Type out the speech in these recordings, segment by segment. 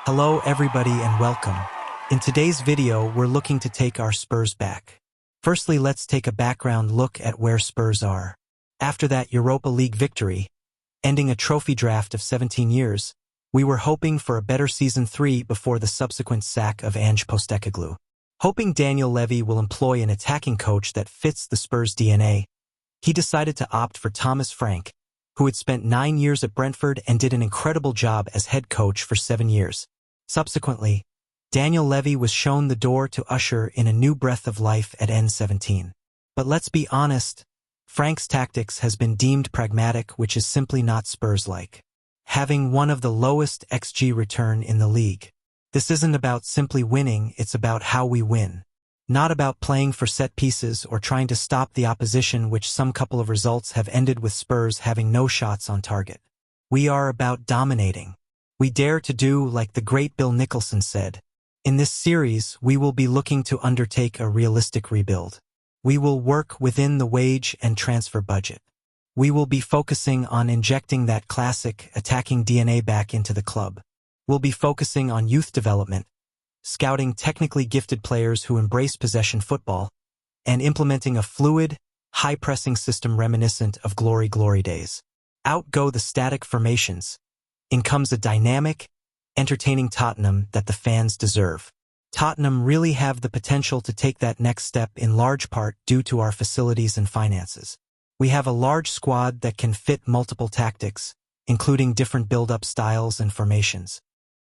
Hello everybody and welcome. In today's video, we're looking to take our Spurs back. Firstly, let's take a background look at where Spurs are. After that Europa League victory, ending a trophy draft of 17 years, we were hoping for a better Season 3 before the subsequent sack of Ange Postecoglou. Hoping Daniel Levy will employ an attacking coach that fits the Spurs DNA, he decided to opt for Thomas Frank, who had spent 9 years at Brentford and did an incredible job as head coach for 7 years. Subsequently, Daniel Levy was shown the door to usher in a new breath of life at N17. But let's be honest, Frank's tactics has been deemed pragmatic, which is simply not Spurs-like. Having one of the lowest XG return in the league. This isn't about simply winning, it's about how we win. Not about playing for set pieces or trying to stop the opposition, which some couple of results have ended with Spurs having no shots on target. We are about dominating. We dare to do like the great Bill Nicholson said. In this series, we will be looking to undertake a realistic rebuild. We will work within the wage and transfer budget. We will be focusing on injecting that classic attacking DNA back into the club. We'll be focusing on youth development, scouting technically gifted players who embrace possession football, and implementing a fluid, high-pressing system reminiscent of glory days. Out go the static formations. In comes a dynamic, entertaining Tottenham that the fans deserve. Tottenham really have the potential to take that next step in large part due to our facilities and finances. We have a large squad that can fit multiple tactics, including different build-up styles and formations.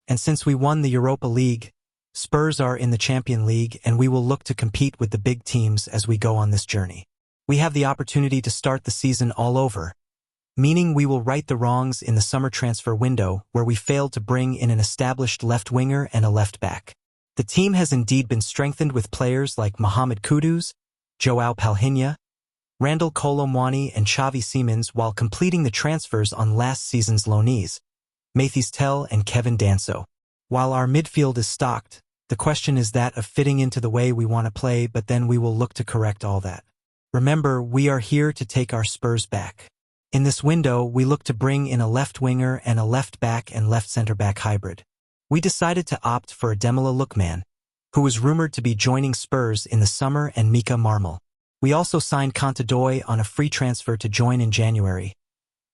And since we won the Europa League, Spurs are in the Champions League and we will look to compete with the big teams as we go on this journey. We have the opportunity to start the season all over, meaning we will right the wrongs in the summer transfer window where we failed to bring in an established left winger and a left back. The team has indeed been strengthened with players like Mohamed Kudus, Joao Palhinha, Randall Kolo Muani and Xavi Simons while completing the transfers on last season's loanees, Mathys Tel and Kevin Danso. While our midfield is stocked, the question is that of fitting into the way we want to play, but then we will look to correct all that. Remember, we are here to take our Spurs back. In this window, we look to bring in a left winger and a left back and left center-back hybrid. We decided to opt for Ademola Lookman, who was rumored to be joining Spurs in the summer, and Mika Marmol. We also signed Contador on a free transfer to join in January.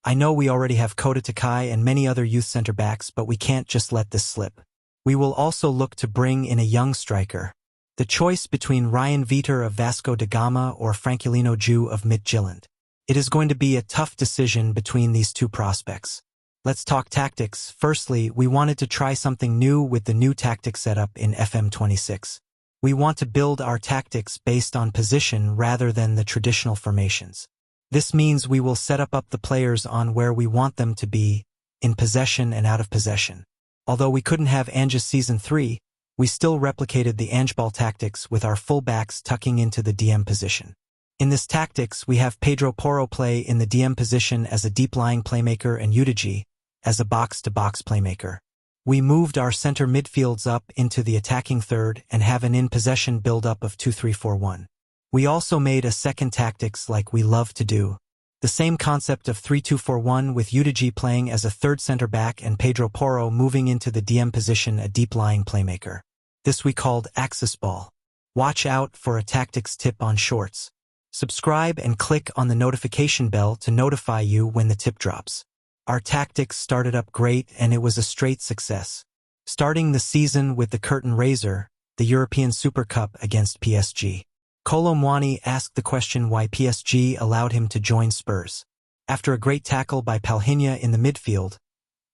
I know we already have Kota Takai and many other youth center-backs, but we can't just let this slip. We will also look to bring in a young striker. The choice between Ryan Vitor of Vasco da Gama or Franquilino Ju of Midtjylland. It is going to be a tough decision between these two prospects. Let's talk tactics. Firstly, we wanted to try something new with the new tactic setup in FM26. We want to build our tactics based on position rather than the traditional formations. This means we will set up the players on where we want them to be, in possession and out of possession. Although we couldn't have Ange's Season 3, we still replicated the Ange ball tactics with our full-backs tucking into the DM position. In this tactics, we have Pedro Porro play in the DM position as a deep-lying playmaker and Udigi as a box-to-box playmaker. We moved our center midfields up into the attacking third and have an in-possession build-up of 2-3-4-1. We also made a second tactics like we love to do. The same concept of 3-2-4-1 with Udigi playing as a third center-back and Pedro Porro moving into the DM position, a deep-lying playmaker. This we called Axis Ball. Watch out for a tactics tip on shorts. Subscribe and click on the notification bell to notify you when the tip drops. Our tactics started up great and it was a straight success. Starting the season with the curtain raiser, the European Super Cup against PSG. Kolo Muani asked the question why PSG allowed him to join Spurs. After a great tackle by Palhinha in the midfield,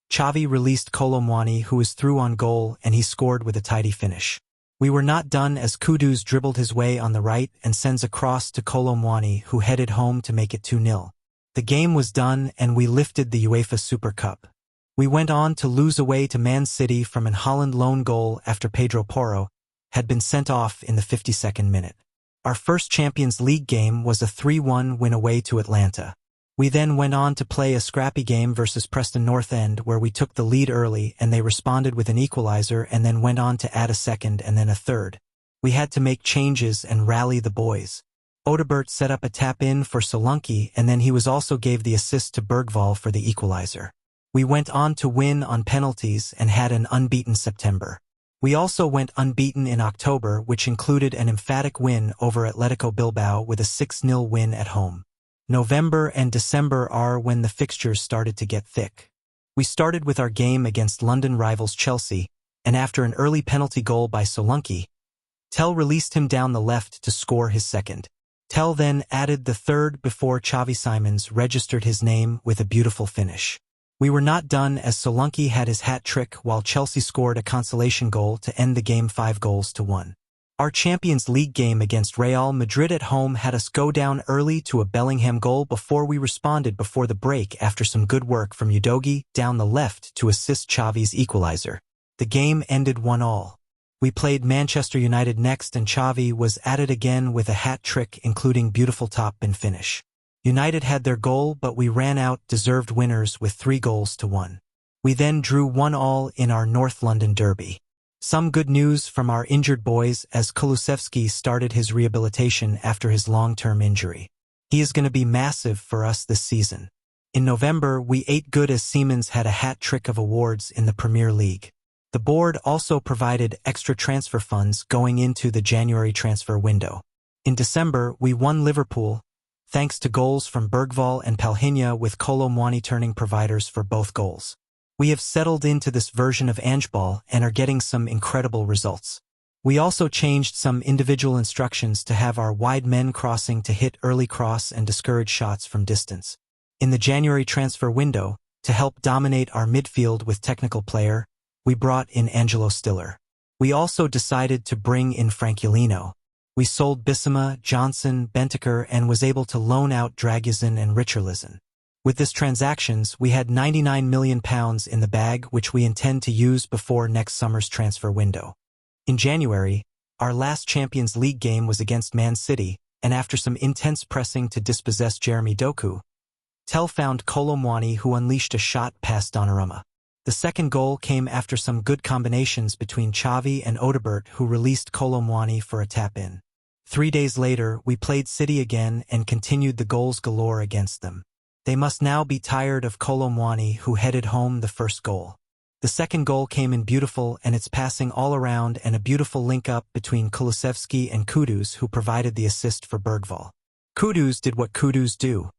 Xavi released Kolo Muani, who was through on goal, and he scored with a tidy finish. We were not done as Kudus dribbled his way on the right and sends a cross to Kolo Muani, who headed home to make it 2-0. The game was done and we lifted the UEFA Super Cup. We went on to lose away to Man City from an Holland lone goal after Pedro Porro had been sent off in the 52nd minute. Our first Champions League game was a 3-1 win away to Atlanta. We then went on to play a scrappy game versus Preston North End where we took the lead early and they responded with an equalizer and then went on to add a second and then a third. We had to make changes and rally the boys. Odebert set up a tap-in for Solanke and then he was also gave the assist to Bergvall for the equalizer. We went on to win on penalties and had an unbeaten September. We also went unbeaten in October, which included an emphatic win over Atletico Bilbao with a 6-0 win at home. November and December are when the fixtures started to get thick. We started with our game against London rivals Chelsea, and after an early penalty goal by Solanke, Tell released him down the left to score his second. Tell then added the third before Xavi Simons registered his name with a beautiful finish. We were not done as Solanke had his hat-trick while Chelsea scored a consolation goal to end the game 5-1. Our Champions League game against Real Madrid at home had us go down early to a Bellingham goal before we responded before the break after some good work from Udogie down the left to assist Xavi's equalizer. The game ended 1-1. We played Manchester United next and Xavi was at it again with a hat-trick including beautiful top and finish. United had their goal but we ran out deserved winners with 3-1. We then drew 1-1 in our North London derby. Some good news from our injured boys as Kulusevski started his rehabilitation after his long-term injury. He is going to be massive for us this season. In November, we ate good as Siemens had a hat-trick of awards in the Premier League. The board also provided extra transfer funds going into the January transfer window. In December, we won Liverpool, thanks to goals from Bergvall and Palhinha with Kolo Muani turning providers for both goals. We have settled into this version of Angeball and are getting some incredible results. We also changed some individual instructions to have our wide men crossing to hit early cross and discourage shots from distance. In the January transfer window, to help dominate our midfield with technical player, we brought in Angelo Stiller. We also decided to bring in Franquilino. We sold Bissima, Johnson, Bentaker and was able to loan out Draguzin and Richarlison. With this transactions, we had £99 million in the bag which we intend to use before next summer's transfer window. In January, our last Champions League game was against Man City, and after some intense pressing to dispossess Jeremy Doku, Tell found Kolo Muani who unleashed a shot past Donnarumma. The second goal came after some good combinations between Xavi and Odebert who released Kolo Muani for a tap-in. 3 days later, we played City again and continued the goals galore against them. They must now be tired of Kolo Muani who headed home the first goal. The second goal came in beautiful and its passing all around and a beautiful link-up between Kulusevski and Kudus who provided the assist for Bergvall. Kudus did what Kudus do,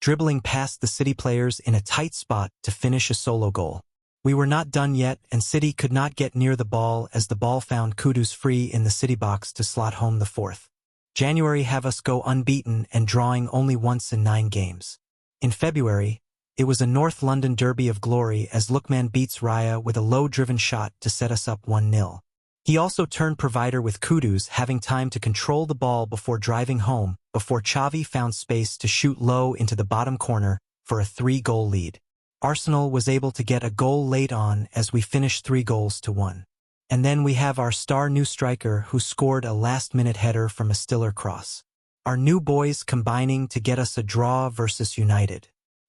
dribbling past the City players in a tight spot to finish a solo goal. We were not done yet and City could not get near the ball as the ball found Kudus free in the City box to slot home the fourth. January have us go unbeaten and drawing only once in 9 games. In February, it was a North London derby of glory as Lookman beats Raya with a low-driven shot to set us up 1-0. He also turned provider with Kudus having time to control the ball before driving home, before Xavi found space to shoot low into the bottom corner for a 3-goal lead. Arsenal was able to get a goal late on as we finished 3-1. And then we have our star new striker who scored a last-minute header from a Stiller cross. Our new boys combining to get us a draw versus United.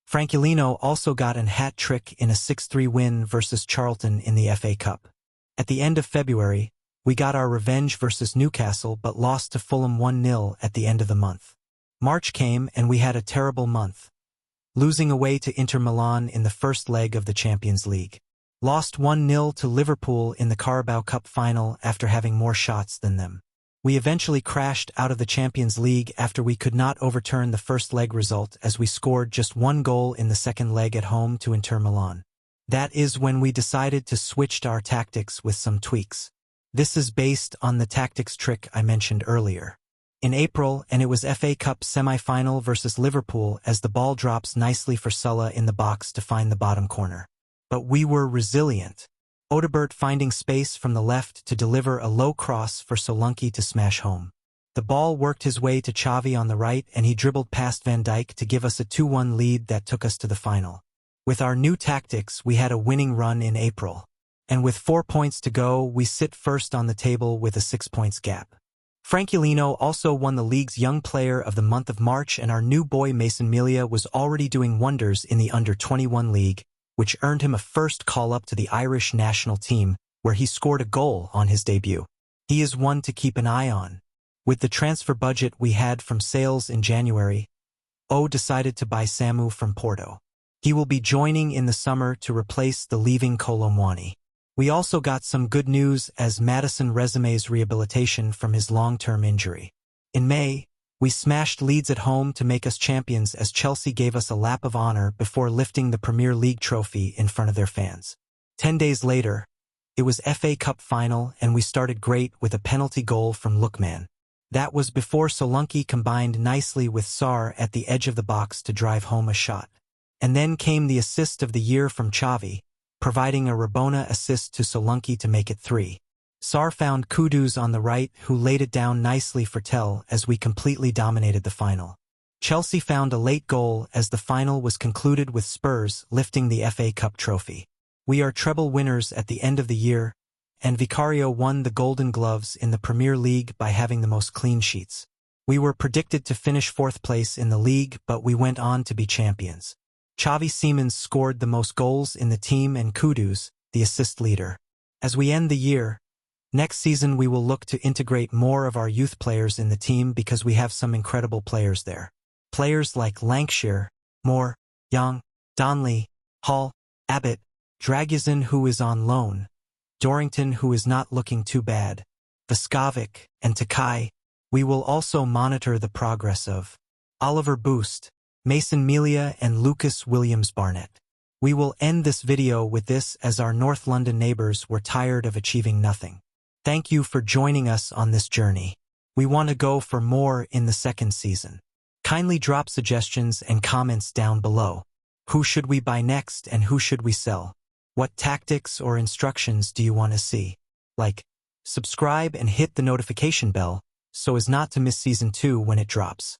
Franquilino also got an hat-trick in a 6-3 win versus Charlton in the FA Cup. At the end of February, we got our revenge versus Newcastle but lost to Fulham 1-0 at the end of the month. March came and we had a terrible month, losing away to Inter Milan in the first leg of the Champions League. Lost 1-0 to Liverpool in the Carabao Cup final after having more shots than them. We eventually crashed out of the Champions League after we could not overturn the first leg result as we scored just 1 goal in the second leg at home to Inter Milan. That is when we decided to switch our tactics with some tweaks. This is based on the tactics trick I mentioned earlier. In April, and it was FA Cup semi-final versus Liverpool as the ball drops nicely for Sulla in the box to find the bottom corner. But we were resilient. Odebert finding space from the left to deliver a low cross for Solanke to smash home. The ball worked his way to Xavi on the right and he dribbled past Van Dijk to give us a 2-1 lead that took us to the final. With our new tactics, we had a winning run in April. And with 4 points to go, we sit first on the table with a 6 points gap. Franquilino also won the league's Young Player of the month of March and our new boy Mason Melia was already doing wonders in the Under-21 league, which earned him a first call-up to the Irish national team, where he scored a goal on his debut. He is one to keep an eye on. With the transfer budget we had from sales in January, O decided to buy Samu from Porto. He will be joining in the summer to replace the leaving Colomwani. We also got some good news as Maddison resumes rehabilitation from his long-term injury. In May, we smashed Leeds at home to make us champions as Chelsea gave us a lap of honor before lifting the Premier League trophy in front of their fans. 10 days later, it was FA Cup final and we started great with a penalty goal from Lookman. That was before Solanke combined nicely with Sarr at the edge of the box to drive home a shot. And then came the assist of the year from Xavi, providing a Rabona assist to Solanke to make it 3. Sarr found Kudus on the right, who laid it down nicely for Tell as we completely dominated the final. Chelsea found a late goal as the final was concluded with Spurs lifting the FA Cup trophy. We are treble winners at the end of the year, and Vicario won the Golden Gloves in the Premier League by having the most clean sheets. We were predicted to finish 4th place in the league, but we went on to be champions. Xavi Simons scored the most goals in the team and Kudus, the assist leader. As we end the year, next season we will look to integrate more of our youth players in the team because we have some incredible players there. Players like Lancashire, Moore, Young, Donley, Hall, Abbott, Draguzin who is on loan, Dorrington who is not looking too bad, Vaskovic, and Takai. We will also monitor the progress of Oliver Boost, Mason Melia and Lucas Williams-Barnett. We will end this video with this as our North London neighbours were tired of achieving nothing. Thank you for joining us on this journey. We want to go for more in the second season. Kindly drop suggestions and comments down below. Who should we buy next and who should we sell? What tactics or instructions do you want to see? Like, subscribe and hit the notification bell so as not to miss Season 2 when it drops.